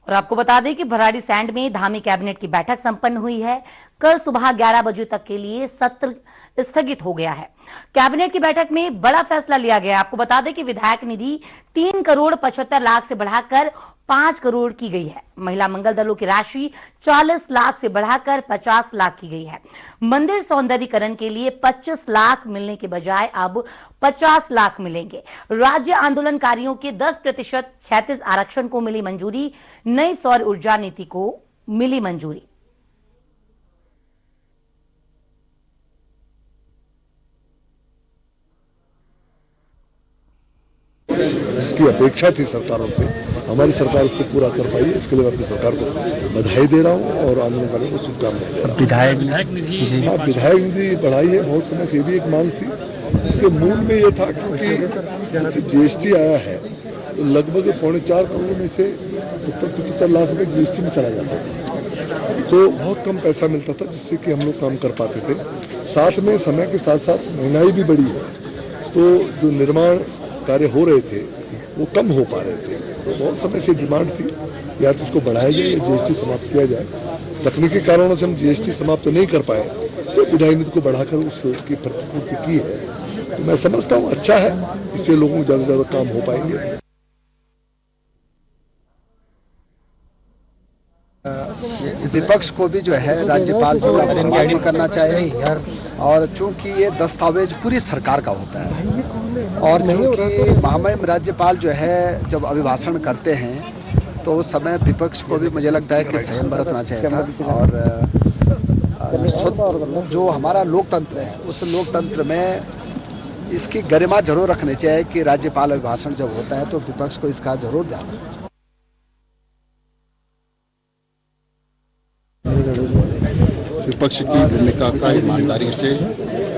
और आपको बता दें कि भराड़ी सैंड में धामी कैबिनेट की बैठक संपन्न हुई है। कल सुबह 11 बजे तक के लिए सत्र स्थगित हो गया है। कैबिनेट की बैठक में बड़ा फैसला लिया गया। आपको बता दें कि विधायक निधि 3 करोड़ 75 लाख से बढ़ाकर 5 करोड़ की गई है। महिला मंगल दलों की राशि 40 लाख से बढ़ाकर 50 लाख की गई है। मंदिर सौंदर्यीकरण के लिए 25 लाख मिलने के बजाय अब 50 लाख मिलेंगे। राज्य आंदोलनकारियों के 10% क्षैतिज आरक्षण को मिली मंजूरी। नई सौर ऊर्जा नीति को मिली मंजूरी। जिसकी अपेक्षा थी सरकारों से, हमारी सरकार उसको पूरा कर पाई है। इसके लिए मैं अपनी सरकार को बधाई दे रहा हूँ और आंदोलनकारियों को शुभकामनाएं दे रहा हूँ। विधायक निधि बढ़ाई है। बहुत समय से भी एक मांग थी। इसके मूल में ये था क्योंकि जब से जीएसटी आया है तो लगभग 4.25 करोड़ में से 70-75 लाख रुपए जीएसटी में चला जाता था। तो बहुत कम पैसा मिलता था जिससे कि हम लोग काम कर पाते थे। साथ में समय के साथ साथ महंगाई भी बढ़ी है, तो जो निर्माण कार्य हो रहे थे वो कम हो पा रहे थे। तो बहुत समय से डिमांड थी या तो उसको बढ़ाया जाए या जीएसटी समाप्त किया जाए। तकनीकी कारणों से हम जीएसटी समाप्त नहीं कर पाए, तो विधायक निधि को बढ़ाकर उसकी प्रतिपूर्ति की है। तो मैं समझता हूँ अच्छा है, इससे लोगों को ज्यादा से ज्यादा काम हो पाएंगे। विपक्ष को भी जो है राज्यपाल जी का सम्मान भी करना चाहिए, और चूंकि ये दस्तावेज पूरी सरकार का होता है, और चूंकि महामहिम राज्यपाल जो है जब अभिभाषण करते हैं तो उस समय विपक्ष को भी मुझे लगता है कि संयम बरतना चाहिए था। और जो हमारा लोकतंत्र है उस लोकतंत्र में इसकी गरिमा जरूर रखनी चाहिए कि राज्यपाल अभिभाषण जब होता है तो विपक्ष को इसका जरूर ध्यान रखना चाहिए। विपक्ष की भूमिका का ईमानदारी से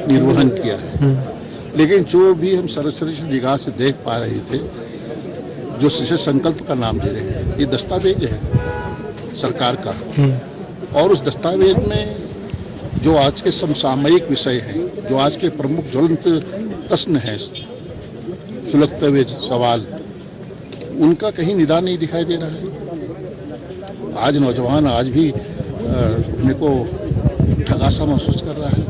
निर्वहन किया है, लेकिन जो भी हम सरसरी निगाह से देख पा रहे थे, जो शिष्य संकल्प का नाम दे रहे हैं, ये दस्तावेज है सरकार का, और उस दस्तावेज में जो आज के समसामयिक विषय हैं, जो आज के प्रमुख ज्वलंत प्रश्न हैं, सुलगते हुए सवाल, उनका कहीं निदान नहीं दिखाई दे रहा है। आज नौजवान आज भी अपने को ठगासा महसूस कर रहा है।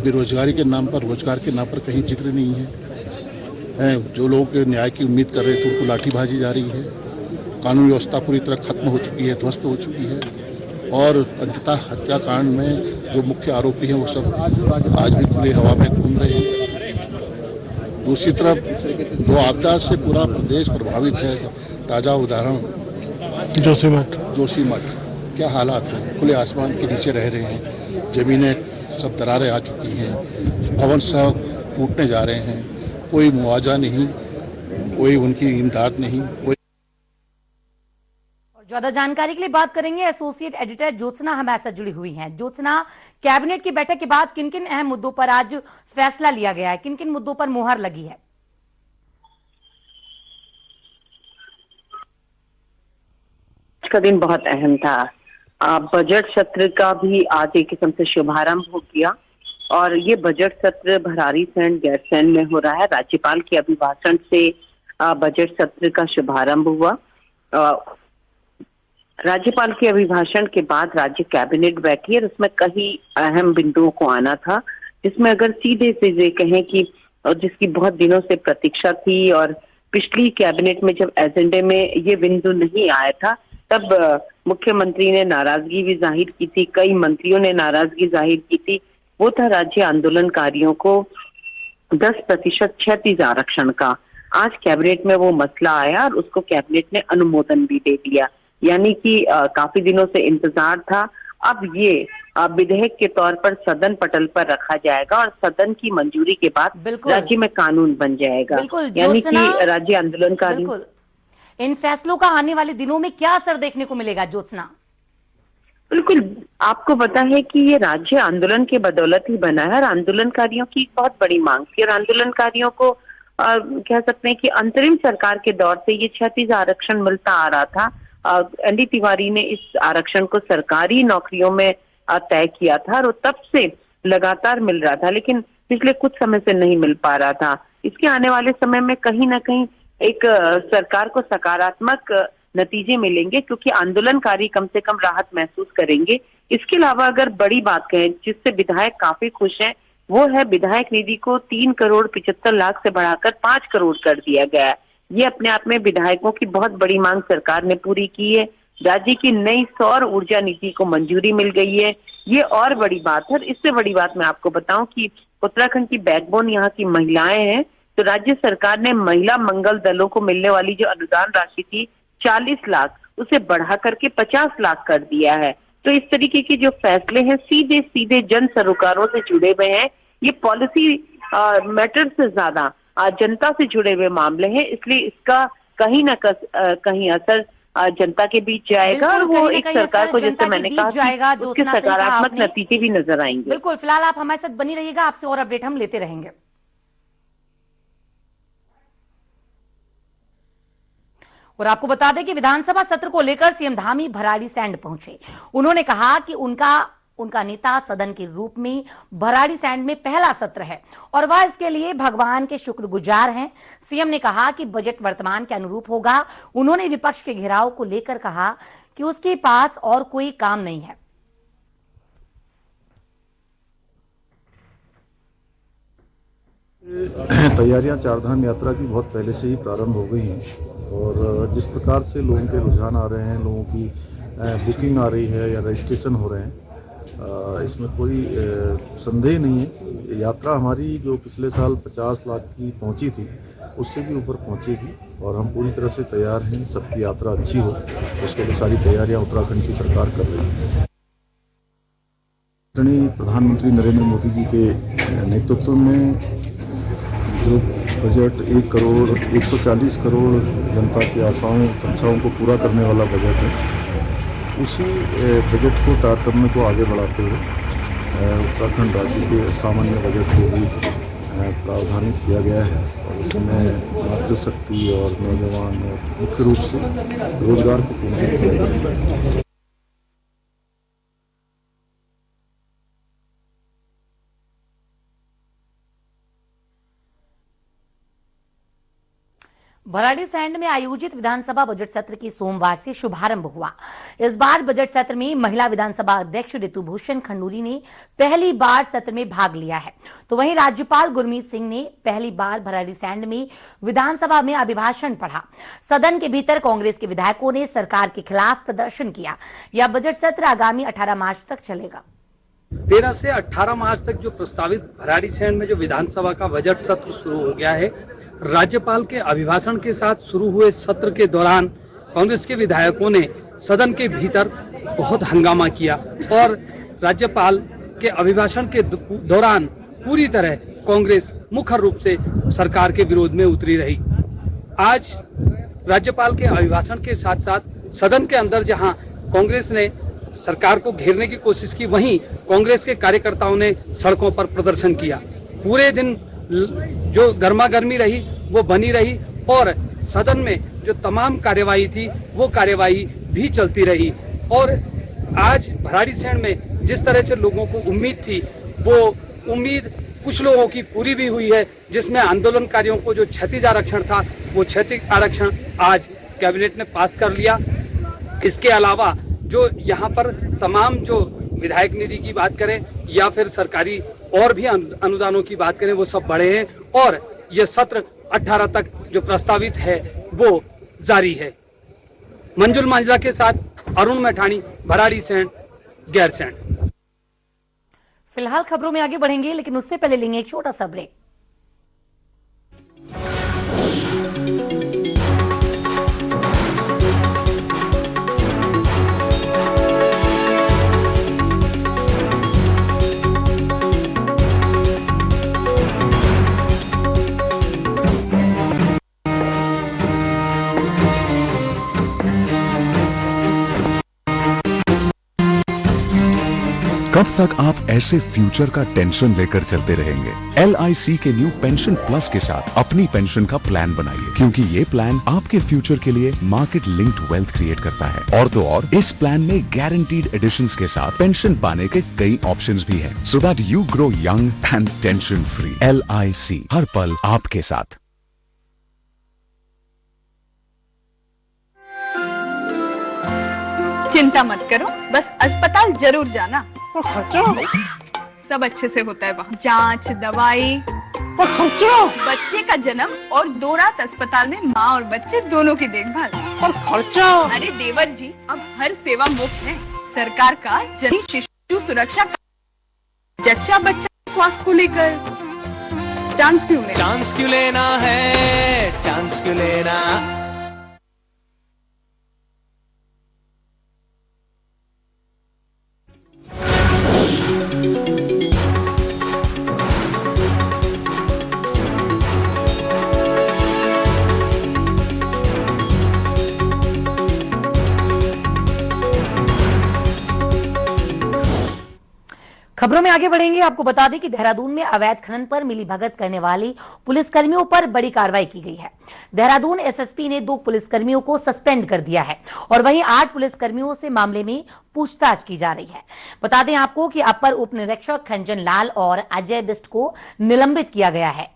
बेरोजगारी के नाम पर, रोजगार के नाम पर कहीं जिक्र नहीं है। जो लोग न्याय की उम्मीद कर रहे थे उनको लाठीबाजी जारी है। कानून व्यवस्था पूरी तरह खत्म हो चुकी है, ध्वस्त हो चुकी है, और अंततः हत्याकांड में जो मुख्य आरोपी हैं वो सब आज भी खुली हवा में घूम रहे हैं। दूसरी तरफ दो आपदा से पूरा प्रदेश प्रभावित है। ताज़ा उदाहरण जोशीमठ, क्या हालात हैं। खुले आसमान के नीचे रह रहे हैं, जमीनें सब दरारें आ चुकी हैं, भवन सब टूटने जा रहे हैं, कोई मुआवजा नहीं, कोई उनकी इमदाद नहीं। और ज्यादा जानकारी के लिए बात करेंगे एसोसिएट एडिटर ज्योत्सना हमारे साथ जुड़ी हुई हैं। ज्योत्सना, कैबिनेट की बैठक के बाद किन किन अहम मुद्दों पर आज फैसला लिया गया है, किन किन मुद्दों पर मुहर लगी है? आज का दिन बहुत अहम था। बजट सत्र का भी आज एक किस्म से शुभारंभ हो गया, और ये बजट सत्र भराड़ी सैंड गैरसैंण में हो रहा है। राज्यपाल के अभिभाषण से बजट सत्र का शुभारंभ हुआ। राज्यपाल के अभिभाषण के बाद राज्य कैबिनेट बैठी और उसमें कई अहम बिंदुओं को आना था, जिसमें अगर सीधे सीधे कहें कि जिसकी बहुत दिनों से प्रतीक्षा थी, और पिछली कैबिनेट में जब एजेंडे में ये बिंदु नहीं आया था तब मुख्यमंत्री ने नाराजगी भी जाहिर की थी, कई मंत्रियों ने नाराजगी जाहिर की थी। वो था राज्य आंदोलनकारियों को 10% क्षैतिज आरक्षण का। आज कैबिनेट में वो मसला आया और उसको कैबिनेट ने अनुमोदन भी दे दिया, यानी कि काफी दिनों से इंतजार था। अब ये विधेयक के तौर पर सदन पटल पर रखा जाएगा और सदन की मंजूरी के बाद राज्य में कानून बन जाएगा, यानी कि राज्य आंदोलनकारी। इन फैसलों का आने वाले दिनों में क्या असर देखने को मिलेगा ज्योत्सना? बिल्कुल, आपको पता है कि ये राज्य आंदोलन के बदौलत ही बना है, और आंदोलनकारियों की बहुत बड़ी मांग थी, और आंदोलनकारियों को कह सकते हैं कि अंतरिम सरकार के दौर से ये क्षैतिज आरक्षण मिलता आ रहा था। एनडी तिवारी ने इस आरक्षण को सरकारी नौकरियों में तय किया था, और तब से लगातार मिल रहा था, लेकिन पिछले कुछ समय से नहीं मिल पा रहा था। इसके आने वाले समय में कहीं ना कहीं एक सरकार को सकारात्मक नतीजे मिलेंगे, क्योंकि आंदोलनकारी कम से कम राहत महसूस करेंगे। इसके अलावा अगर बड़ी बात कहें जिससे विधायक काफी खुश हैं, वो है विधायक निधि को 3,75,00,000 से बढ़ाकर 5 करोड़ कर दिया गया है। ये अपने आप में विधायकों की बहुत बड़ी मांग सरकार ने पूरी की है। राज्य की नई सौर ऊर्जा नीति को मंजूरी मिल गई है, ये और बड़ी बात है। इससे बड़ी बात मैं आपको बताऊं कि उत्तराखंड की बैकबोन यहाँ की महिलाएं हैं, तो राज्य सरकार ने महिला मंगल दलों को मिलने वाली जो अनुदान राशि थी 40 लाख, उसे बढ़ा करके 50 लाख कर दिया है। तो इस तरीके के जो फैसले हैं सीधे सीधे जन सरोकारों से जुड़े हुए हैं। ये पॉलिसी मैटर से ज्यादा जनता से जुड़े हुए मामले हैं, इसलिए इसका कहीं ना कहीं असर जनता के बीच जाएगा और वो एक सरकार को, जैसे मैंने कहा, उसके सकारात्मक नतीजे भी नजर आएंगे। बिल्कुल, फिलहाल आप हमारे साथ बनी रहिएगा, आपसे और अपडेट हम लेते रहेंगे। और आपको बता दें कि विधानसभा सत्र को लेकर सीएम धामी भराड़ीसैंण पहुंचे। उन्होंने कहा कि उनका नेता सदन के रूप में भराड़ीसैंण में पहला सत्र है और वह इसके लिए भगवान के शुक्रगुजार हैं। सीएम ने कहा कि बजट वर्तमान के अनुरूप होगा। उन्होंने विपक्ष के घेराव को लेकर कहा कि उसके पास और कोई काम नहीं है। तैयारियां चारधाम यात्रा की बहुत पहले से ही प्रारंभ हो गई हैं और जिस प्रकार से लोगों के रुझान आ रहे हैं, लोगों की बुकिंग आ रही है या रजिस्ट्रेशन हो रहे हैं, इसमें कोई संदेह नहीं है। यात्रा हमारी जो पिछले साल 50 लाख की पहुंची थी, उससे भी ऊपर पहुंचेगी और हम पूरी तरह से तैयार हैं। सबकी यात्रा अच्छी हो, उसके लिए सारी तैयारियां उत्तराखंड की सरकार कर रही है। प्रधानमंत्री नरेंद्र मोदी जी के नेतृत्व में जो बजट 140 करोड़ जनता की आशाओं को पूरा करने वाला बजट है, उसी बजट को तारतम्य को आगे बढ़ाते हुए उत्तराखंड राज्य के सामान्य बजट को भी प्रावधानित किया गया है और इसमें मातृशक्ति और नौजवान और मुख्य रूप से रोजगार को केंद्रित किया गया है। भराड़ीसैंण में आयोजित विधानसभा बजट सत्र की सोमवार से शुभारंभ हुआ। इस बार बजट सत्र में महिला विधानसभा अध्यक्ष ऋतुभूषण खंडूरी ने पहली बार सत्र में भाग लिया है, तो वहीं राज्यपाल गुरमीत सिंह ने पहली बार भराड़ीसैंण में विधानसभा में अभिभाषण पढ़ा। सदन के भीतर कांग्रेस के विधायकों ने सरकार के खिलाफ प्रदर्शन किया। यह बजट सत्र आगामी 18 मार्च तक चलेगा। 13 से 18 मार्च तक जो प्रस्तावित भराड़ीसैंण में जो विधानसभा का बजट सत्र शुरू हो गया है, राज्यपाल के अभिभाषण के साथ शुरू हुए सत्र के दौरान कांग्रेस के विधायकों ने सदन के भीतर बहुत हंगामा किया और राज्यपाल के अभिभाषण के दौरान पूरी तरह कांग्रेस मुख्य रूप से सरकार के विरोध में उतरी रही। आज राज्यपाल के अभिभाषण के साथ साथ सदन के अंदर जहां कांग्रेस ने सरकार को घेरने की कोशिश की, वहीं कांग्रेस के कार्यकर्ताओं ने सड़कों पर प्रदर्शन किया। पूरे दिन जो गर्मा गर्मी रही वो बनी रही और सदन में जो तमाम कार्यवाही थी वो कार्यवाही भी चलती रही। और आज भराड़ीसैंण में जिस तरह से लोगों को उम्मीद थी, वो उम्मीद कुछ लोगों की पूरी भी हुई है, जिसमें आंदोलनकारियों को जो क्षतिज आरक्षण था वो क्षतिज आरक्षण आज कैबिनेट ने पास कर लिया। इसके अलावा जो यहाँ पर तमाम जो विधायक निधि की बात करें या फिर सरकारी और भी अनुदानों की बात करें, वो सब बढ़े हैं और ये सत्र 18 तक जो प्रस्तावित है वो जारी है। मंजुल मांझला के साथ अरुण मैठाणी, भराड़ीसैंण, गैरसैंण। फिलहाल खबरों में आगे बढ़ेंगे, लेकिन उससे पहले लेंगे एक छोटा सा ब्रेक। कब तक आप ऐसे फ्यूचर का टेंशन लेकर चलते रहेंगे? LIC के न्यू पेंशन प्लस के साथ अपनी पेंशन का प्लान बनाइए, क्योंकि ये प्लान आपके फ्यूचर के लिए मार्केट लिंक्ड वेल्थ क्रिएट करता है। और तो और इस प्लान में गारंटीड एडिशंस के साथ पेंशन पाने के कई ऑप्शंस भी हैं, so that you grow young and tension free. LIC, हर पल आपके साथ। चिंता मत करो, बस अस्पताल जरूर जाना। सब अच्छे से होता है वहाँ, जांच, दवाई, बच्चे का जन्म और 2 रात अस्पताल में माँ और बच्चे दोनों की देखभाल। अरे देवर जी, अब हर सेवा मुफ्त है। सरकार का जन शिशु सुरक्षा जच्चा बच्चा स्वास्थ्य को लेकर चांस क्यों लेना है, चांस क्यों लेना। खबरों में आगे बढ़ेंगे। आपको बता दें कि देहरादून में अवैध खनन पर मिलीभगत करने वाली पुलिसकर्मियों पर बड़ी कार्रवाई की गई है। देहरादून एसएसपी ने 2 पुलिसकर्मियों को सस्पेंड कर दिया है और वहीं 8 पुलिसकर्मियों से मामले में पूछताछ की जा रही है। बता दें आपको कि अपर उप निरीक्षक खंजन लाल और अजय बिष्ट को निलंबित किया गया है।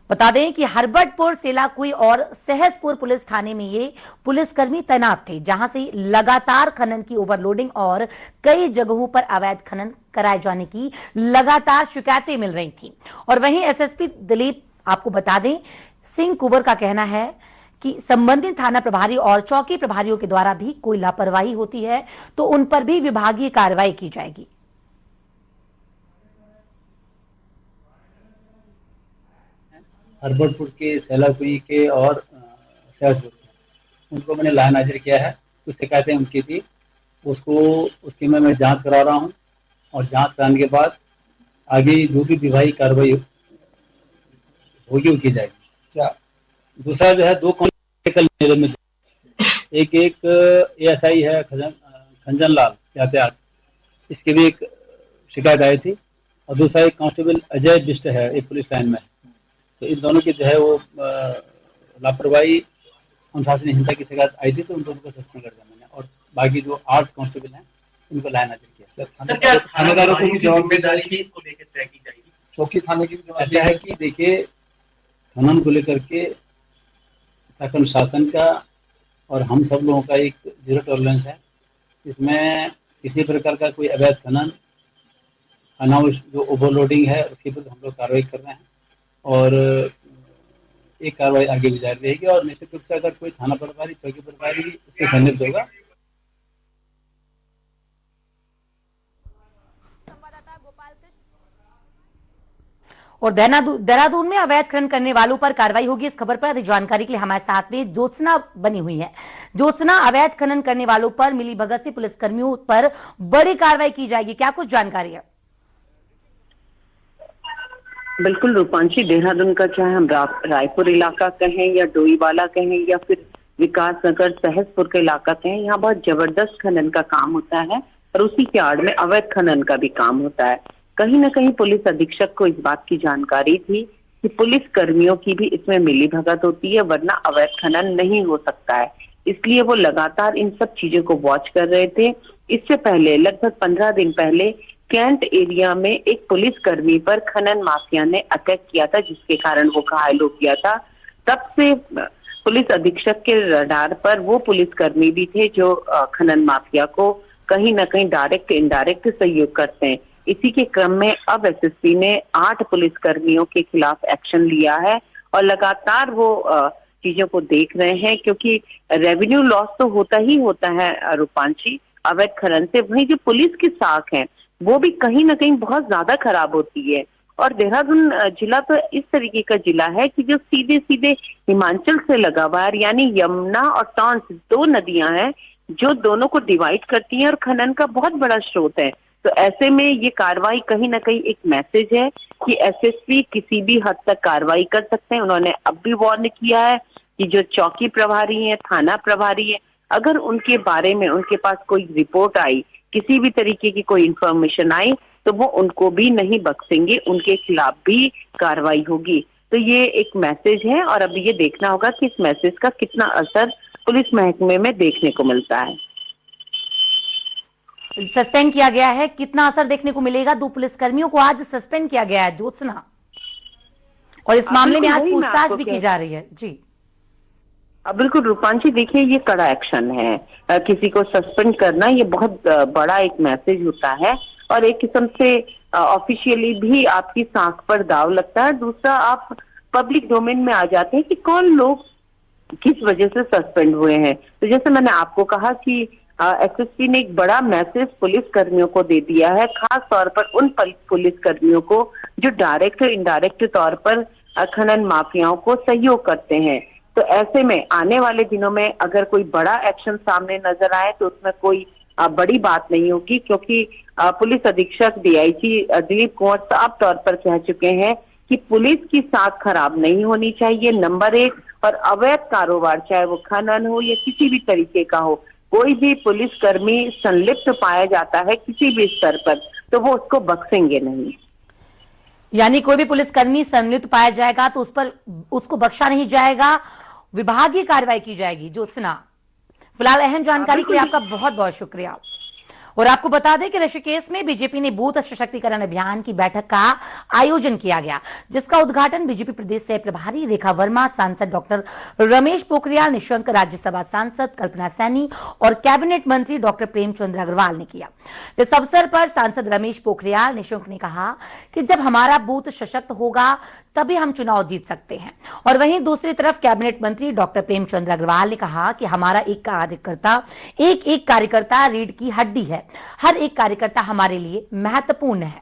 बता दें कि हरबटपुर, सेलाकुई और सहसपुर पुलिस थाने में ये पुलिसकर्मी तैनात थे, जहां से लगातार खनन की ओवरलोडिंग और कई जगहों पर अवैध खनन कराए जाने की लगातार शिकायतें मिल रही थी। और वहीं एसएसपी दिलीप, आपको बता दें, सिंह कुंवर का कहना है कि संबंधित थाना प्रभारी और चौकी प्रभारियों के द्वारा भी कोई लापरवाही होती है तो उन पर भी विभागीय कार्रवाई की जाएगी। हरबटपुर के, सेलाकुई के और सहसपुर के, उनको मैंने लाइन हाजिर किया है। कुछ शिकायतें उनकी थी, उसकी मैं जांच करा रहा हूं और जांच कराने के बाद आगे जो भी विभागीय कार्रवाई होगी वो की जाएगी। क्या दूसरा जो है 2 कांस्टेबल में, एक एएसआई है खंजन लाल यातायात, इसकी भी एक शिकायत आई थी, और दूसरा एक कांस्टेबल अजय बिष्ट है एक पुलिस लाइन में। तो इन दोनों की जो है वो लापरवाही, अनुशासनहीनता की शिकायत आई थी, तो उन दोनों को सस्पेंड कर दिया मैंने। और बाकी जो 8 कांस्टेबल हैं उनको लाइन हाजिर किया। थानेदारों को भी जिम्मेदारी इसको लेकर तय की जाएगी। चौकी थाने की ऐसा है कि देखिए, खनन को लेकर के शासन शासन का और हम सब लोगों का एक 0 टॉलरेंस है। इसमें किसी प्रकार का कोई अवैध खनन, अनावश्यक जो ओवरलोडिंग है उसके ऊपर हम लोग कार्रवाई कर रहे हैं और एक कार्रवाई आगे भी जारी रहेगी। और निश्चित रूप से अगर कोई थाना प्रभारी, चौकी प्रभारी भी इसके संलिप्त होगा। और देहरादून में अवैध खनन करने वालों पर कार्रवाई होगी। इस खबर पर अधिक जानकारी के लिए हमारे साथ में ज्योत्सना बनी हुई है। ज्योत्सना, अवैध खनन करने वालों पर मिलीभगत से पुलिसकर्मियों पर बड़ी कार्रवाई की जाएगी, क्या कुछ जानकारी है? बिल्कुल रूपांशी, देहरादून का चाहे हम रायपुर इलाका कहें या डोईवाला कहें या फिर विकास नगर सहसपुर का इलाका कहें, यहाँ बहुत जबरदस्त खनन का काम होता है और उसी के आड़ में अवैध खनन का भी काम होता है। कहीं ना कहीं पुलिस अधीक्षक को इस बात की जानकारी थी कि पुलिस कर्मियों की भी इसमें मिलीभगत होती है, वरना अवैध खनन नहीं हो सकता है। इसलिए वो लगातार इन सब चीजों को वॉच कर रहे थे। इससे पहले लगभग 15 दिन पहले कैंट एरिया में एक पुलिसकर्मी पर खनन माफिया ने अटैक किया था, जिसके कारण वो घायल हो गया था। तब से पुलिस अधीक्षक के रडार पर वो पुलिसकर्मी भी थे जो खनन माफिया को कहीं ना कहीं डायरेक्ट इनडायरेक्ट सहयोग करते हैं। इसी के क्रम में अब एसएसपी ने 8 पुलिसकर्मियों के खिलाफ एक्शन लिया है और लगातार वो चीजों को देख रहे हैं, क्योंकि रेवेन्यू लॉस तो होता ही होता है रूपांशी अवैध खनन से। वहीं जो पुलिस की साख है वो भी कहीं ना कहीं बहुत ज्यादा खराब होती है। और देहरादून जिला तो इस तरीके का जिला है कि जो सीधे सीधे हिमाचल से लगा हुआ है, यानी यमुना और टॉन्स 2 नदियां हैं जो दोनों को डिवाइड करती हैं और खनन का बहुत बड़ा स्रोत है। तो ऐसे में ये कार्रवाई कहीं ना कहीं एक मैसेज है कि एसएसपी किसी भी हद तक कार्रवाई कर सकते हैं। उन्होंने अब भी वार्न किया है कि जो चौकी प्रभारी है, थाना प्रभारी है, अगर उनके बारे में उनके पास कोई रिपोर्ट आई, किसी भी तरीके की कोई इंफॉर्मेशन आई, तो वो उनको भी नहीं बख्शेंगे, उनके खिलाफ भी कार्रवाई होगी। तो ये एक मैसेज है और अब ये देखना होगा कि इस मैसेज का कितना असर पुलिस महकमे में देखने को मिलता है। सस्पेंड किया गया है, कितना असर देखने को मिलेगा? 2 पुलिसकर्मियों को आज सस्पेंड किया गया है ज्योत्सना, और इस मामले में आज पूछताछ भी की जा रही है। जी बिल्कुल रूपांशी, देखिए ये कड़ा एक्शन है। किसी को सस्पेंड करना ये बहुत बड़ा एक मैसेज होता है और एक किस्म से ऑफिशियली भी आपकी सांख पर दाव लगता है। दूसरा, आप पब्लिक डोमेन में आ जाते हैं कि कौन लोग किस वजह से सस्पेंड हुए हैं। तो जैसे मैंने आपको कहा कि एसएसपी ने एक बड़ा मैसेज पुलिस कर्मियों को दे दिया है, खास तौर पर उन पुलिस कर्मियों को जो डायरेक्ट और इनडायरेक्ट तौर पर खनन माफियाओं को सहयोग करते हैं। तो ऐसे में आने वाले दिनों में अगर कोई बड़ा एक्शन सामने नजर आए तो उसमें कोई बड़ी बात नहीं होगी, क्योंकि पुलिस अधीक्षक डीआईजी दिलीप कुंवर साफ तौर पर कह चुके हैं कि पुलिस की साख खराब नहीं होनी चाहिए, नंबर 1। और अवैध कारोबार, चाहे वो खनन हो या किसी भी तरीके का हो, कोई भी पुलिसकर्मी संलिप्त पाया जाता है किसी भी स्तर पर तो वो उसको बख्शेंगे नहीं। यानी कोई भी पुलिसकर्मी संलिप्त पाया जाएगा तो उसको बख्शा नहीं जाएगा, विभागीय कार्रवाई की जाएगी। ज्योत्सना, फिलहाल अहम जानकारी के लिए आपका बहुत बहुत शुक्रिया। और आपको बता दें कि ऋषिकेश में बीजेपी ने बूथ सशक्तिकरण अभियान की बैठक का आयोजन किया गया, जिसका उद्घाटन बीजेपी प्रदेश से प्रभारी रेखा वर्मा, सांसद डॉक्टर रमेश पोखरियाल निशंक, राज्यसभा सांसद कल्पना सैनी और कैबिनेट मंत्री डॉक्टर प्रेमचंद अग्रवाल ने किया। इस अवसर पर सांसद रमेश पोखरियाल निशंक ने कहा कि जब हमारा बूथ सशक्त होगा तभी हम चुनाव जीत सकते हैं। और वहीं दूसरी तरफ कैबिनेट मंत्री डॉक्टर प्रेमचंद अग्रवाल ने कहा कि हमारा एक कार्यकर्ता रीढ़ की हड्डी है, हर एक कार्यकर्ता हमारे लिए महत्वपूर्ण है।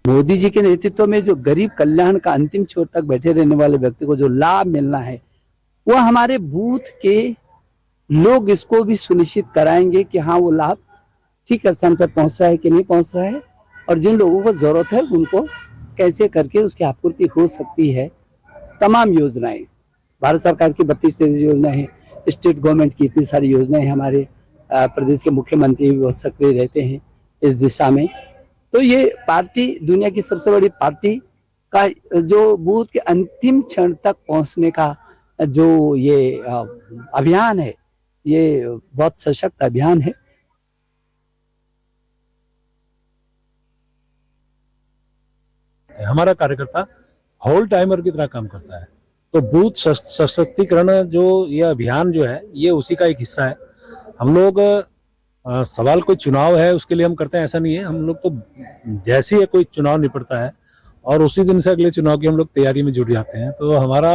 मोदी जी के नेतृत्व में जो गरीब कल्याण का अंतिम छोर तक बैठे रहने वाले व्यक्ति को जो लाभ मिलना है वो हमारे बूथ के लोग इसको भी सुनिश्चित कराएंगे कि हाँ वो लाभ ठीक स्थान पर पहुंच रहा है कि नहीं पहुंच रहा है, और जिन लोगों को जरूरत है उनको कैसे करके उसकी आपूर्ति हो सकती है। तमाम योजनाएं, भारत सरकार की 32 योजनाएं हैं, स्टेट गवर्नमेंट की इतनी सारी योजनाएं, हमारे प्रदेश के मुख्यमंत्री भी बहुत सक्रिय रहते हैं इस दिशा में। तो ये पार्टी दुनिया की सबसे बड़ी पार्टी का जो बूथ के अंतिम क्षण तक पहुंचने का जो ये अभियान है, ये बहुत सशक्त अभियान है। हमारा कार्यकर्ता होल टाइमर की तरह काम करता है। तो बूथ सशक्तिकरण जो ये अभियान जो है ये उसी का एक हिस्सा है। हम लोग सवाल कोई चुनाव है उसके लिए हम करते हैं ऐसा नहीं है। हम लोग तो जैसे ही कोई चुनाव निपटता है और उसी दिन से अगले चुनाव की हम लोग तैयारी में जुट जाते हैं। तो हमारा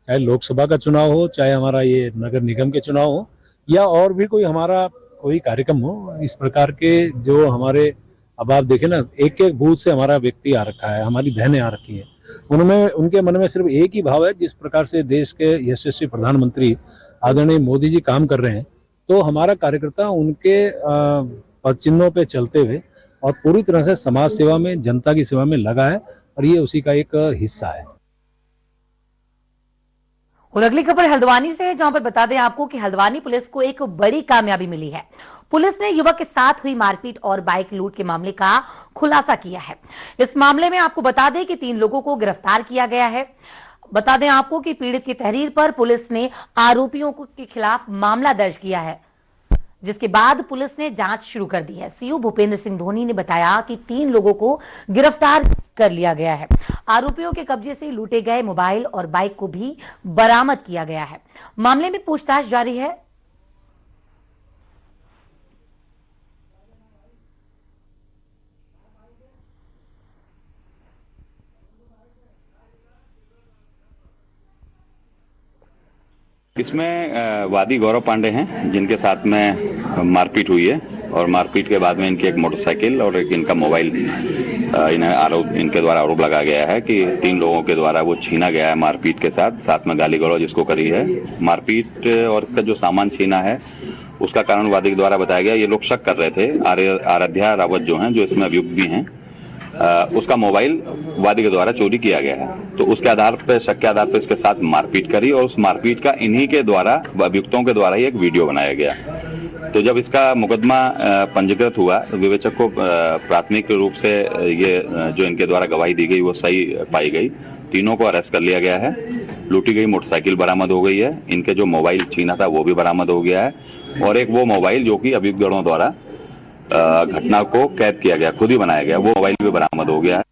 चाहे लोकसभा का चुनाव हो, चाहे हमारा ये नगर निगम के चुनाव हो, या और भी कोई हमारा कोई कार्यक्रम हो, इस प्रकार के जो हमारे, अब आप देखें ना, एक एक बूथ से हमारा व्यक्ति आ रखा है, हमारी बहनें आ रखी हैं, उनमें उनके मन में सिर्फ एक ही भाव है, जिस प्रकार से देश के यशस्वी प्रधानमंत्री आदरणीय मोदी जी काम कर रहे हैं, तो हमारा कार्यकर्ता उनके पद चिन्हों पे चलते हुए और पूरी तरह से समाज सेवा में, जनता की सेवा में लगा है, और ये उसी का एक हिस्सा है। और अगली खबर हल्द्वानी से है, जहां पर बता दें आपको कि हल्द्वानी पुलिस को एक बड़ी कामयाबी मिली है। पुलिस ने युवक के साथ हुई मारपीट और बाइक लूट के मामले का खुलासा किया है। इस मामले में आपको बता दें कि 3 लोगों को गिरफ्तार किया गया है। बता दें आपको कि पीड़ित की तहरीर पर पुलिस ने आरोपियों के खिलाफ मामला दर्ज किया है, जिसके बाद पुलिस ने जांच शुरू कर दी है। सीओ भूपेंद्र सिंह धोनी ने बताया कि 3 लोगों को गिरफ्तार कर लिया गया है। आरोपियों के कब्जे से लूटे गए मोबाइल और बाइक को भी बरामद किया गया है। मामले में पूछताछ जारी है। इसमें वादी गौरव पांडे हैं, जिनके साथ में मारपीट हुई है, और मारपीट के बाद में इनकी एक मोटरसाइकिल और एक इनका मोबाइल इनके द्वारा आरोप लगाया गया है कि 3 लोगों के द्वारा वो छीना गया है मारपीट के साथ में गाली गलौज इसको करी है। मारपीट और इसका जो सामान छीना है उसका कारण वादी के द्वारा बताया गया। ये लोग शक कर रहे थे, आराध्या रावत जो हैं, जो इसमें अभियुक्त भी हैं, उसका मोबाइल वादी के द्वारा चोरी किया गया है। तो उसके आधार पर, शक के आधार पर इसके साथ मारपीट करी, और उस मारपीट का इन्हीं के द्वारा, अभियुक्तों के द्वारा ही एक वीडियो बनाया गया। तो जब इसका मुकदमा पंजीकृत हुआ, विवेचक को प्राथमिक रूप से ये जो इनके द्वारा गवाही दी गई वो सही पाई गई। तीनों को अरेस्ट कर लिया गया है। लूटी गई मोटरसाइकिल बरामद हो गई है, इनके जो मोबाइल छीना था वो भी बरामद हो गया है, और एक वो मोबाइल जो कि अभियुक्त गणों द्वारा घटना को कैद किया गया, खुद ही बनाया गया, वो मोबाइल भी बरामद हो गया है।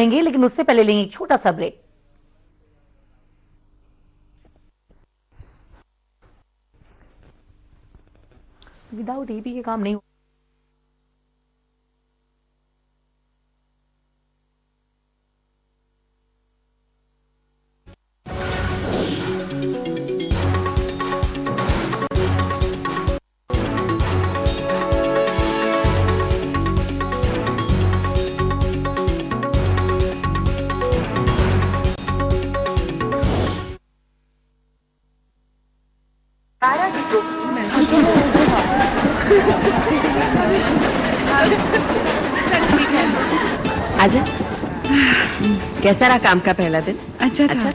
लेंगे, लेकिन उससे पहले लेंगे एक छोटा सा ब्रेक। विदाउट एपी के काम नहीं हो। आजा। कैसा रहा काम का पहला दिन? अच्छा था।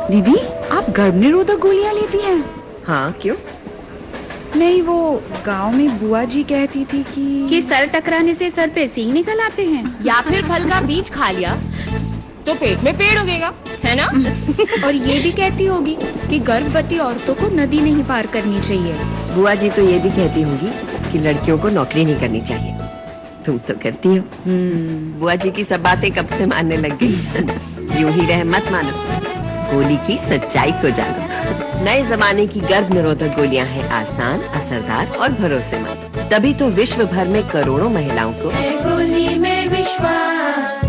दीदी, आप गर्भ निरोधक गोलियां लेती हैं? हाँ, क्यों? नहीं, वो गांव में बुआ जी कहती थी कि सर टकराने से सर पे सींग निकल आते हैं। या फिर फल का बीज खा लिया तो पेट में पेड़ उगेगा, है ना? और ये भी कहती होगी कि गर्भवती औरतों को नदी नहीं पार करनी चाहिए। बुआ जी तो ये भी कहती होगी कि लड़कियों को नौकरी नहीं करनी चाहिए। तुम तो करती हो। बुआ जी की सब बातें कब से मानने लग गई। यूं ही रह मत मानो, गोली की सच्चाई को जानो। नए जमाने की गर्भ निरोधक गोलियां हैं आसान, असरदार और भरोसेमंद। तभी तो विश्व भर में करोड़ों महिलाओं को गोली में विश्वास।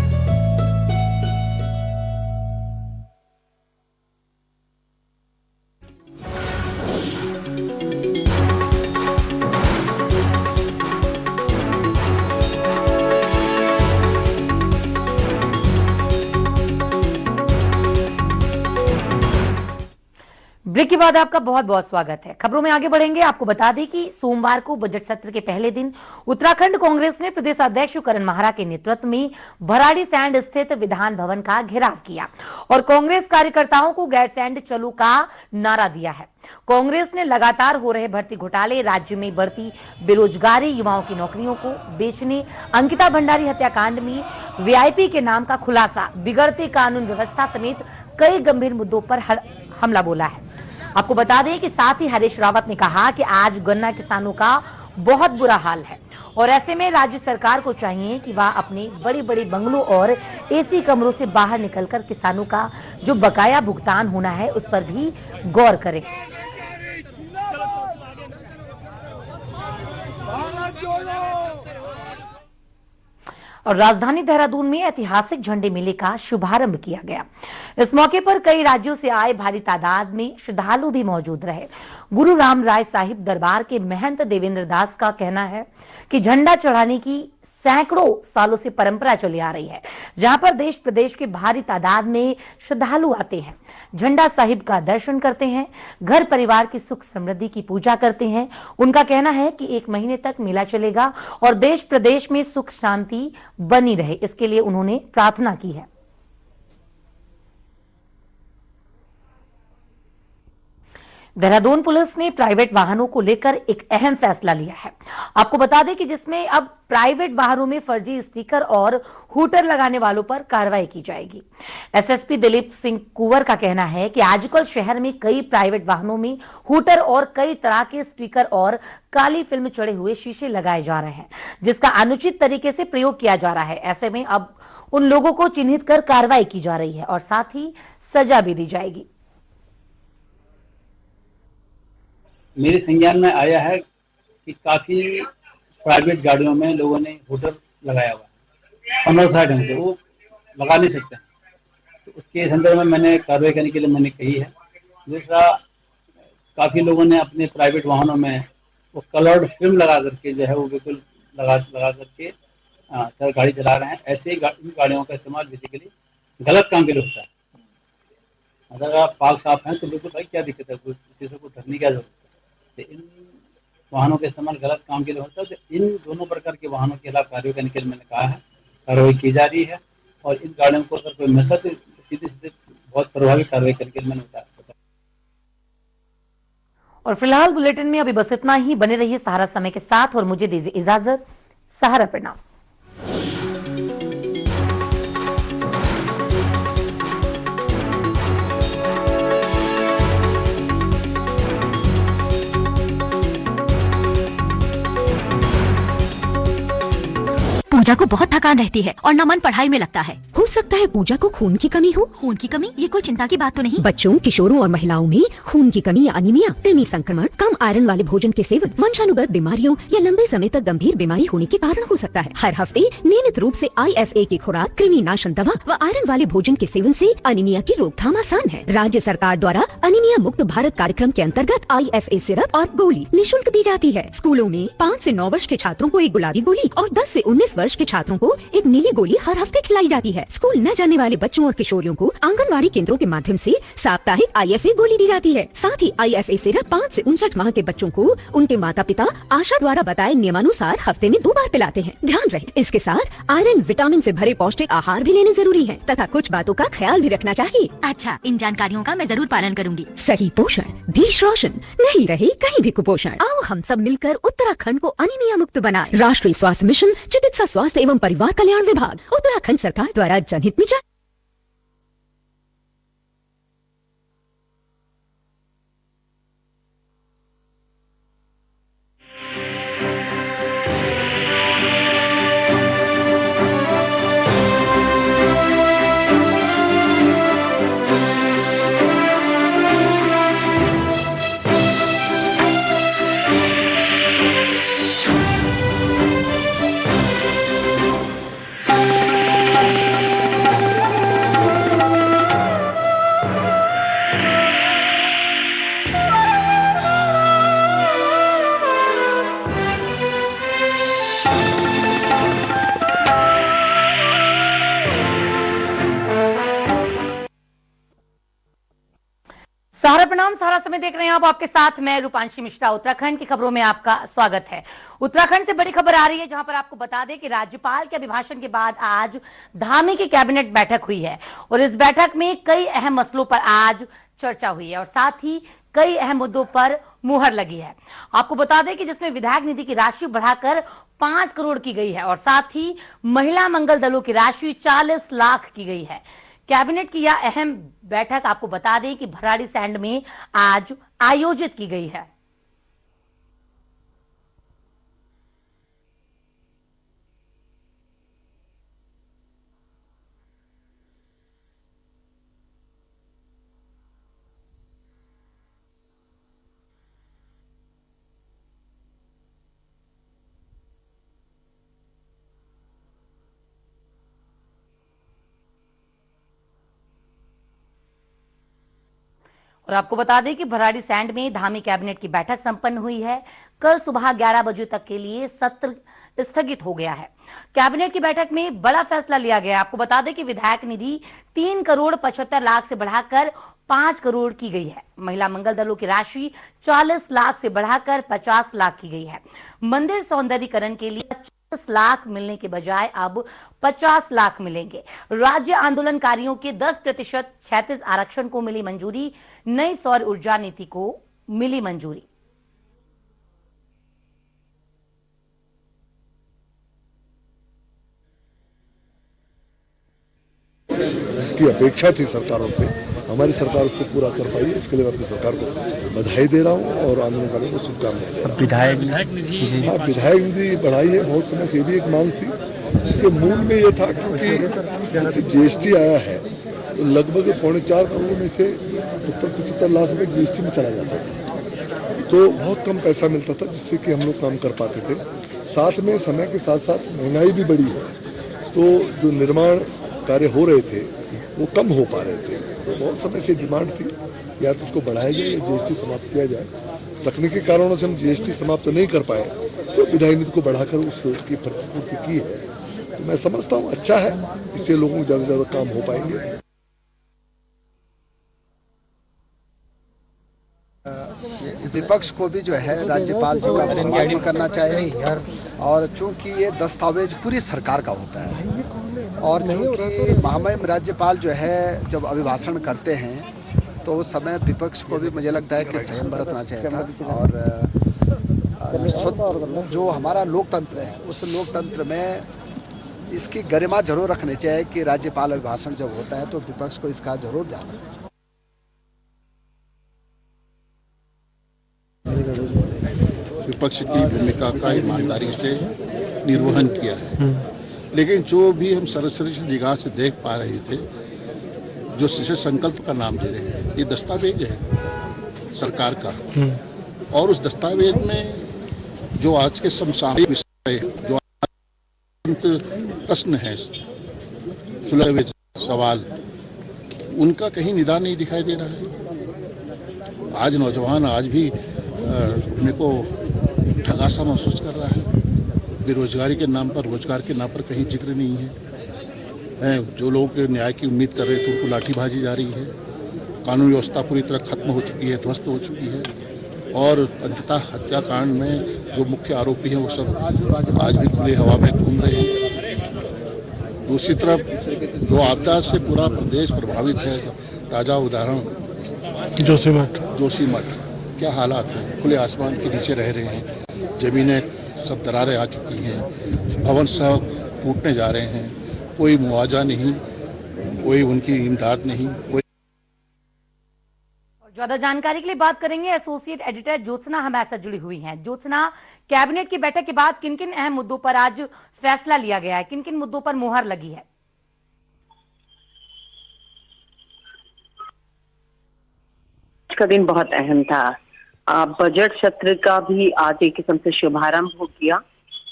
ब्रेक के बाद आपका बहुत बहुत स्वागत है। खबरों में आगे बढ़ेंगे। आपको बता दें कि सोमवार को बजट सत्र के पहले दिन उत्तराखंड कांग्रेस ने प्रदेश अध्यक्ष करण माहरा के नेतृत्व में भराड़ीसैंण स्थित विधान भवन का घेराव किया और कांग्रेस कार्यकर्ताओं को गैरसैंण चलो का नारा दिया है। कांग्रेस ने लगातार हो रहे भर्ती घोटाले, राज्य में बढ़ती बेरोजगारी, युवाओं की नौकरियों को बेचने, अंकिता भंडारी हत्याकांड में वीआईपी के नाम का खुलासा, बिगड़ती कानून व्यवस्था समेत कई गंभीर मुद्दों पर हमला बोला है। आपको बता दें कि साथ ही हरीश रावत ने कहा कि आज गन्ना किसानों का बहुत बुरा हाल है और ऐसे में राज्य सरकार को चाहिए कि वह अपने बड़े बड़े बंगलों और एसी कमरों से बाहर निकलकर किसानों का जो बकाया भुगतान होना है उस पर भी गौर करें। और राजधानी देहरादून में ऐतिहासिक झंडे मेले का शुभारंभ किया गया। इस मौके पर कई राज्यों से आए भारी तादाद में श्रद्धालु भी मौजूद रहे। गुरु राम राय साहिब दरबार के महंत देवेंद्र दास का कहना है कि झंडा चढ़ाने की सैकड़ों सालों से परंपरा चली आ रही है, जहां पर देश प्रदेश के भारी तादाद में श्रद्धालु आते हैं, झंडा साहिब का दर्शन करते हैं, घर परिवार की सुख समृद्धि की पूजा करते हैं। उनका कहना है कि 1 महीने तक मेला चलेगा और देश प्रदेश में सुख शांति बनी रहे, इसके लिए उन्होंने प्रार्थना की है। देहरादून पुलिस ने प्राइवेट वाहनों को लेकर एक अहम फैसला लिया है। आपको बता दें कि जिसमें अब प्राइवेट वाहनों में फर्जी स्टिकर और हूटर लगाने वालों पर कार्रवाई की जाएगी। एसएसपी दिलीप सिंह कुंवर का कहना है कि आजकल शहर में कई प्राइवेट वाहनों में हूटर और कई तरह के स्टिकर और काली फिल्म चढ़े हुए शीशे लगाए जा रहे हैं, जिसका अनुचित तरीके से प्रयोग किया जा रहा है। ऐसे में अब उन लोगों को चिन्हित कर कार्रवाई की जा रही है और साथ ही सजा भी दी जाएगी। मेरे संज्ञान में आया है कि काफी प्राइवेट गाड़ियों में लोगों ने हूटर लगाया हुआ है, अनोखा ढंग से वो लगा नहीं सकते, तो उसके संदर्भ में मैंने कार्रवाई करने के लिए मैंने कही है। दूसरा, काफी लोगों ने अपने प्राइवेट वाहनों में वो कलर्ड फिल्म लगा करके जो है वो बिल्कुल लगा करके सर गाड़ी चला रहे हैं। ऐसे ही गाड़ियों का इस्तेमाल बेसिकली गलत काम के लिए होता है। अगर आप पाक साफ हैं तो बिल्कुल भाई क्या दिक्कत है, किसी को ठगने की जरूरत है। इन वाहनों का इस्तेमाल गलत काम के लिए होता है, तो इन दोनों प्रकार के वाहनों के खिलाफ कार्रवाई करने के लिए मैंने कहा है, कार्रवाई की जा रही है और इन गाड़ियों को अगर कोई मिलता तो सीधे बहुत प्रभावी कार्रवाई करने के लिए मैंने बताया। और फिलहाल बुलेटिन में अभी बस इतना ही। बने रहिए सहारा समय के साथ और मुझे दीजिए इजाजत। सहारा प्रणाम। पूजा को बहुत थकान रहती है और न मन पढ़ाई में लगता है। हो सकता है पूजा को खून की कमी हो। खून की कमी? ये कोई चिंता की बात तो नहीं। बच्चों, किशोरों और महिलाओं में खून की कमी या अनीमिया, कृमि संक्रमण, कम आयरन वाले भोजन के सेवन, वंशानुगत बीमारियों या लंबे समय तक गंभीर बीमारी होने के कारण हो सकता है। हर हफ्ते नियमित रूप से IFA की खुराक, कृमि नाशन दवा व आयरन वाले भोजन के सेवन से अनीमिया की रोकथाम आसान है। राज्य सरकार द्वारा अनीमिया मुक्त भारत कार्यक्रम के अंतर्गत IFA सिरप और गोली निःशुल्क दी जाती है। स्कूलों में 5 से 9 वर्ष के छात्रों को एक गुलाबी गोली और 10 से 19 वर्ष के छात्रों को एक नीली गोली हर हफ्ते खिलाई जाती है। स्कूल न जाने वाले बच्चों और किशोरियों को आंगनवाड़ी केंद्रों के माध्यम से साप्ताहिक IFA गोली दी जाती है। साथ ही IFA सिरप 5 से 59 माह के बच्चों को उनके माता पिता आशा द्वारा बताए नियमानुसार हफ्ते में 2 बार पिलाते हैं। ध्यान रहे, इसके साथ आयरन, विटामिन से भरे पौष्टिक आहार भी लेने जरूरी है तथा कुछ बातों का ख्याल भी रखना चाहिए। अच्छा, इन जानकारियों का मैं जरूर पालन करूंगी। सही पोषण, देश रोशन, नहीं रहे कहीं भी कुपोषण। आओ हम सब मिलकर उत्तराखंड को अनीमिया मुक्त बनाएं। राष्ट्रीय स्वास्थ्य मिशन, चिकित्सा स्वास्थ्य एवं परिवार कल्याण विभाग, उत्तराखंड सरकार द्वारा जनहित में जारी। सहारा प्रणाम, सहारा समय देख रहे हैं आप। आपके साथ मैं रूपांशी मिश्रा। उत्तराखंड की खबरों में आपका स्वागत है। उत्तराखंड से बड़ी खबर आ रही है, जहां पर आपको बता दें कि राज्यपाल के अभिभाषण के बाद आज धामी की कैबिनेट बैठक हुई है और इस बैठक में कई अहम मसलों पर आज चर्चा हुई है और साथ ही कई अहम मुद्दों पर मुहर लगी है। आपको बता दें कि जिसमें विधायक निधि की राशि बढ़ाकर 5 करोड़ की गई है और साथ ही महिला मंगल दलों की राशि 40 लाख की गई है। कैबिनेट की यह अहम बैठक आपको बता दें कि भराड़ीसैंण में आज आयोजित की गई है। और आपको बता दें कि भराड़ीसैंण में धामी कैबिनेट की बैठक संपन्न हुई है। कल सुबह 11 बजे तक के लिए सत्र स्थगित हो गया है। कैबिनेट की बैठक में बड़ा फैसला लिया गया। आपको बता दें कि विधायक निधि 3 करोड़ 75 लाख से बढ़ाकर 5 करोड़ की गई है। महिला मंगल दलों की राशि 40 लाख से बढ़ाकर 50 लाख की गई है। मंदिर सौंदर्यीकरण के लिए 40 लाख मिलने के बजाय अब 50 लाख मिलेंगे। राज्य आंदोलनकारियों के 10% क्षैतिज आरक्षण को मिली मंजूरी। नई सौर ऊर्जा नीति को मिली मंजूरी। जिसकी अपेक्षा थी सरकारों से, हमारी सरकार उसको पूरा कर पाई है। इसके लिए मैं अपनी सरकार को बधाई दे रहा हूँ और आंदोलनकारियों को शुभकामनाएं दे रहा हूँ। विधायक निधि बढ़ाई है। बहुत समय से भी एक मांग थी। इसके मूल में ये था क्योंकि जब GST आया है तो लगभग 4.25 करोड़ में से 70-75 लाख रुपए GST में चला जाता था, तो बहुत कम पैसा मिलता था जिससे कि हम लोग काम कर पाते थे। साथ में समय के साथ साथ महंगाई भी बढ़ी है, तो जो निर्माण कार्य हो रहे थे वो कम हो पा रहे थे। तो बहुत समय से डिमांड थी या तो उसको बढ़ाया जाए या GST समाप्त किया जाए। तकनीकी कारणों से हम GST समाप्त नहीं कर पाए, तो विधायक निधि को बढ़ाकर उसकी प्रतिपूर्ति की है। तो मैं समझता हूँ अच्छा है, इससे लोगों को ज़्यादा से ज़्यादा काम हो पाएंगे। विपक्ष को भी जो है राज्यपाल जी का सम्मान करना चाहिए और चूंकि ये दस्तावेज पूरी सरकार का होता है और चूंकि महामहिम राज्यपाल जो है जब अभिभाषण करते हैं तो उस समय विपक्ष को भी मुझे लगता है कि संयम बरतना चाहिए था। और जो हमारा लोकतंत्र है उस लोकतंत्र में इसकी गरिमा जरूर रखनी चाहिए कि राज्यपाल अभिभाषण जब होता है तो विपक्ष को इसका जरूर ध्यान रखना चाहिए। विपक्ष की भूमिका का ईमानदारी से निर्वहन किया है, लेकिन जो भी हम सरसरी निगाह से देख पा रहे थे, जो शिक्षक संकल्प का नाम दे रहे हैं, ये दस्तावेज है सरकार का, और उस दस्तावेज में जो आज के समसामयिक विषय, जो प्रश्न है, सुलझे सवाल, उनका कहीं निदान नहीं दिखाई दे रहा है। आज नौजवान आज भी अपने को ठगासा महसूस कर रहा है। बेरोजगारी के नाम पर, रोजगार के नाम पर कहीं जिक्र नहीं है। जो लोग न्याय की उम्मीद कर रहे थे उनको लाठीबाजी जा रही है। कानून व्यवस्था पूरी तरह खत्म हो चुकी है, ध्वस्त हो चुकी है, और अंततः हत्याकांड में जो मुख्य आरोपी हैं वो सब आज भी खुली हवा में घूम रहे हैं। दूसरी तरफ जो आपदा से पूरा प्रदेश प्रभावित है, ताज़ा उदाहरण जोशीमठ, क्या हालात हैं। खुले आसमान के नीचे रह रहे हैं, जमीनें सब दरारें आ चुकी हैं, भवन सब टूटने जा रहे हैं, कोई मुआवजा नहीं, कोई उनकी इमदाद नहीं, कोई। ज्यादा जानकारी के लिए बात करेंगे एसोसिएट एडिटर ज्योत्सना हमारे साथ जुड़ी हुई हैं। ज्योत्सना, कैबिनेट की बैठक के बाद किन किन अहम मुद्दों पर आज फैसला लिया गया है, किन किन मुद्दों पर मुहर लगी है? का दिन बहुत अहम था। बजट सत्र का भी आज एक किस्म से शुभारंभ हो गया,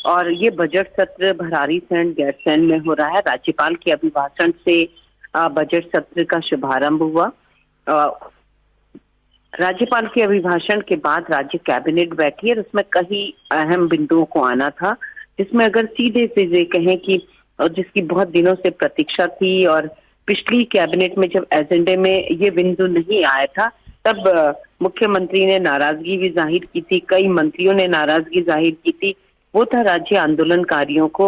और ये बजट सत्र भराड़ीसैंण गैरसैंण में हो रहा है। राज्यपाल के अभिभाषण से बजट सत्र का शुभारंभ हुआ। राज्यपाल के अभिभाषण के बाद राज्य कैबिनेट बैठी और उसमें कई अहम बिंदुओं को आना था, जिसमें अगर सीधे से कहें कि जिसकी बहुत दिनों से प्रतीक्षा थी, और पिछली कैबिनेट में जब एजेंडे में ये बिंदु नहीं आया था तब मुख्यमंत्री ने नाराजगी भी जाहिर की थी, कई मंत्रियों ने नाराजगी जाहिर की थी। वो था राज्य आंदोलनकारियों को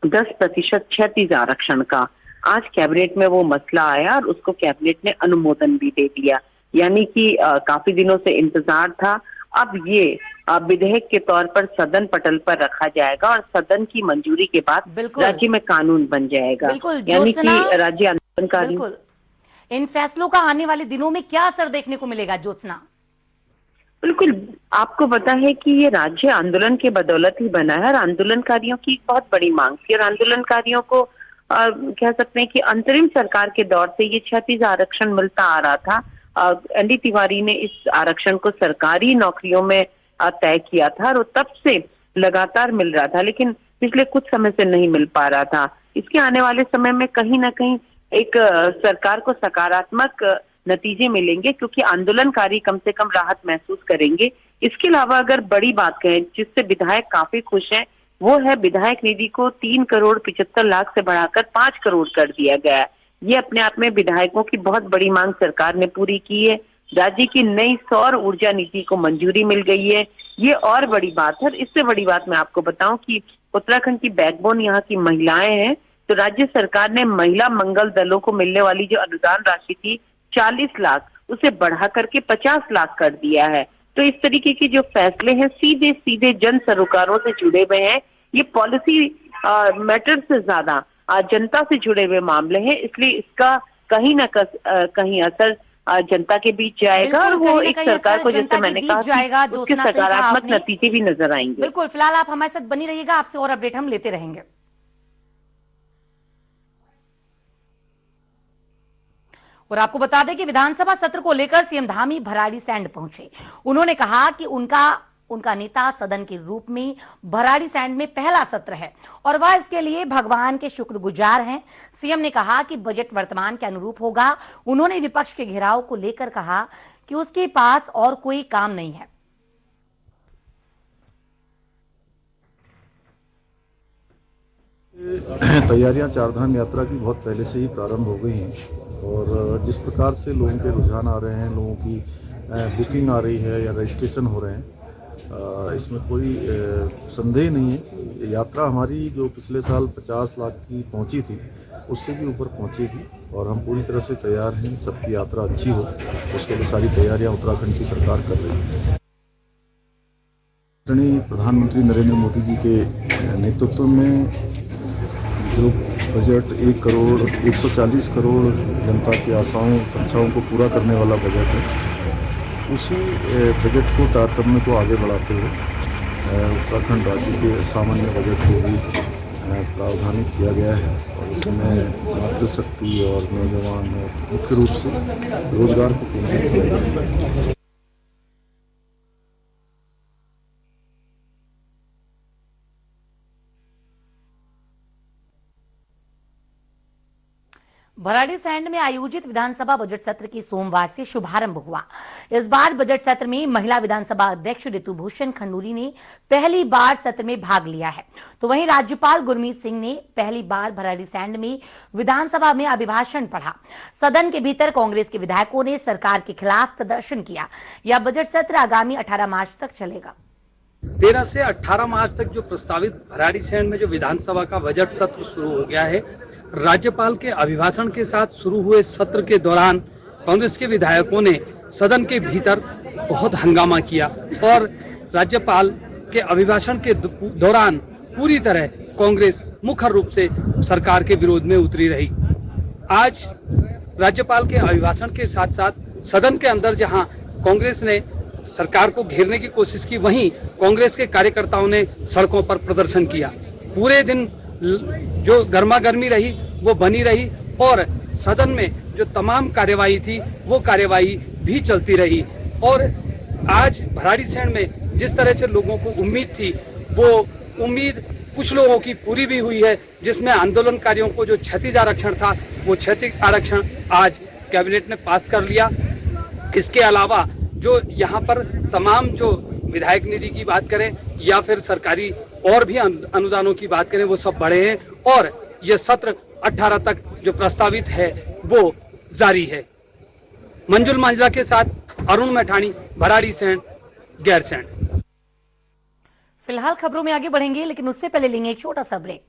10% क्षैतिज आरक्षण का। आज कैबिनेट में वो मसला आया और उसको कैबिनेट ने अनुमोदन भी दे दिया, यानी कि काफी दिनों से इंतजार था। अब ये विधेयक के तौर पर सदन पटल पर रखा जाएगा और सदन की मंजूरी के बाद राज्य में कानून बन जाएगा, यानी कि राज्य आंदोलनकारी। इन फैसलों का आने वाले दिनों में क्या असर देखने को मिलेगा ज्योत्सना? बिल्कुल, आपको पता है कि ये राज्य आंदोलन के बदौलत ही बना है, और आंदोलनकारियों की बहुत बड़ी मांग थी, और आंदोलनकारियों को कह सकते हैं कि अंतरिम सरकार के दौर से ये क्षैतिज आरक्षण मिलता आ रहा था। एनडी तिवारी ने इस आरक्षण को सरकारी नौकरियों में तय किया था, और तब से लगातार मिल रहा था, लेकिन पिछले कुछ समय से नहीं मिल पा रहा था। इसके आने वाले समय में कहीं ना कहीं एक सरकार को सकारात्मक नतीजे मिलेंगे, क्योंकि आंदोलनकारी कम से कम राहत महसूस करेंगे। इसके अलावा अगर बड़ी बात कहें जिससे विधायक काफी खुश हैं, वो है विधायक निधि को 3,75,00,000 से बढ़ाकर 5 करोड़ कर दिया गया है। ये अपने आप में विधायकों की बहुत बड़ी मांग सरकार ने पूरी की है। राज्य की नई सौर ऊर्जा नीति को मंजूरी मिल गई है, ये और बड़ी बात है। इससे बड़ी बात मैं आपको बताऊं कि उत्तराखंड की बैकबोन यहाँ की महिलाएं हैं, तो राज्य सरकार ने महिला मंगल दलों को मिलने वाली जो अनुदान राशि थी 40 लाख, उसे बढ़ा करके 50 लाख कर दिया है। तो इस तरीके के जो फैसले हैं सीधे सीधे जन सरोकारों से जुड़े हुए हैं। ये पॉलिसी मैटर से ज्यादा जनता से जुड़े हुए मामले हैं, इसलिए इसका कहीं ना कहीं असर जनता के बीच जाएगा, और वो एक सरकार को, जैसे मैंने कहा, उसके सकारात्मक नतीजे भी नजर आएंगे। बिल्कुल, फिलहाल आप हमारे साथ बनी रहिएगा, आपसे और अपडेट हम लेते रहेंगे। और आपको बता दें कि विधानसभा सत्र को लेकर सीएम धामी भराड़ीसैंण पहुंचे। उन्होंने कहा कि उनका नेता सदन के रूप में भराड़ीसैंण में पहला सत्र है और वह इसके लिए भगवान के शुक्रगुजार हैं। सीएम ने कहा कि बजट वर्तमान के अनुरूप होगा। उन्होंने विपक्ष के घेराव को लेकर कहा कि उसके पास और कोई काम नहीं है। तैयारियां चारधाम यात्रा की बहुत पहले से ही प्रारंभ हो गई हैं, और जिस प्रकार से लोगों के रुझान आ रहे हैं, लोगों की बुकिंग आ रही है या रजिस्ट्रेशन हो रहे हैं, इसमें कोई संदेह नहीं है। यात्रा हमारी जो पिछले साल 50 लाख की पहुंची थी, उससे भी ऊपर पहुंचेगी, और हम पूरी तरह से तैयार हैं। सबकी यात्रा अच्छी हो, उसके लिए सारी तैयारियां उत्तराखंड की सरकार कर रही है। प्रधानमंत्री नरेंद्र मोदी जी के नेतृत्व में जो बजट 140 करोड़ जनता की आशाओं आकांक्षाओं को पूरा करने वाला बजट है, उसी बजट को तारतम्य को आगे बढ़ाते हुए उत्तराखंड राज्य के सामान्य बजट को भी प्रावधानित किया गया है और इसमें मातृशक्ति और नौजवान और मुख्य रूप से रोजगार को केंद्रित किया गया है। भराड़ीसैंण में आयोजित विधानसभा बजट सत्र की सोमवार से शुभारंभ हुआ। इस बार बजट सत्र में महिला विधानसभा अध्यक्ष ऋतुभूषण खंडूरी ने पहली बार सत्र में भाग लिया है, तो वहीं राज्यपाल गुरमीत सिंह ने पहली बार भराड़ीसैंण में विधानसभा में अभिभाषण पढ़ा। सदन के भीतर कांग्रेस के विधायकों ने सरकार के खिलाफ प्रदर्शन किया। यह बजट सत्र आगामी 18 मार्च तक चलेगा। 13 से 18 मार्च तक जो प्रस्तावित भराड़ीसैंण में जो विधानसभा का बजट सत्र शुरू हो गया है, राज्यपाल के अभिभाषण के साथ शुरू हुए सत्र के दौरान कांग्रेस के विधायकों ने सदन के भीतर बहुत हंगामा किया और राज्यपाल के अभिभाषण के दौरान पूरी तरह कांग्रेस मुखर रूप से सरकार के विरोध में उतरी रही। आज राज्यपाल के अभिभाषण के साथ साथ सदन के अंदर जहां कांग्रेस ने सरकार को घेरने की कोशिश की, वहीं कांग्रेस के कार्यकर्ताओं ने सड़कों पर प्रदर्शन किया। पूरे दिन जो गर्मा गर्मी रही वो बनी रही और सदन में जो तमाम कार्यवाही थी वो कार्यवाही भी चलती रही। और आज भराड़ीसैंण में जिस तरह से लोगों को उम्मीद थी, वो उम्मीद कुछ लोगों की पूरी भी हुई है, जिसमें आंदोलनकारियों को जो क्षतिज आरक्षण था वो क्षतिज आरक्षण आज कैबिनेट ने पास कर लिया। इसके अलावा जो यहाँ पर तमाम जो विधायक निधि की बात करें या फिर सरकारी और भी अनुदानों की बात करें, वो सब बढ़े हैं और ये सत्र 18 तक जो प्रस्तावित है वो जारी है। मंजुल मांजरा के साथ अरुण मैठाणी, भराड़ीसैंण, गैरसैंण। फिलहाल खबरों में आगे बढ़ेंगे, लेकिन उससे पहले लेंगे एक छोटा सा ब्रेक।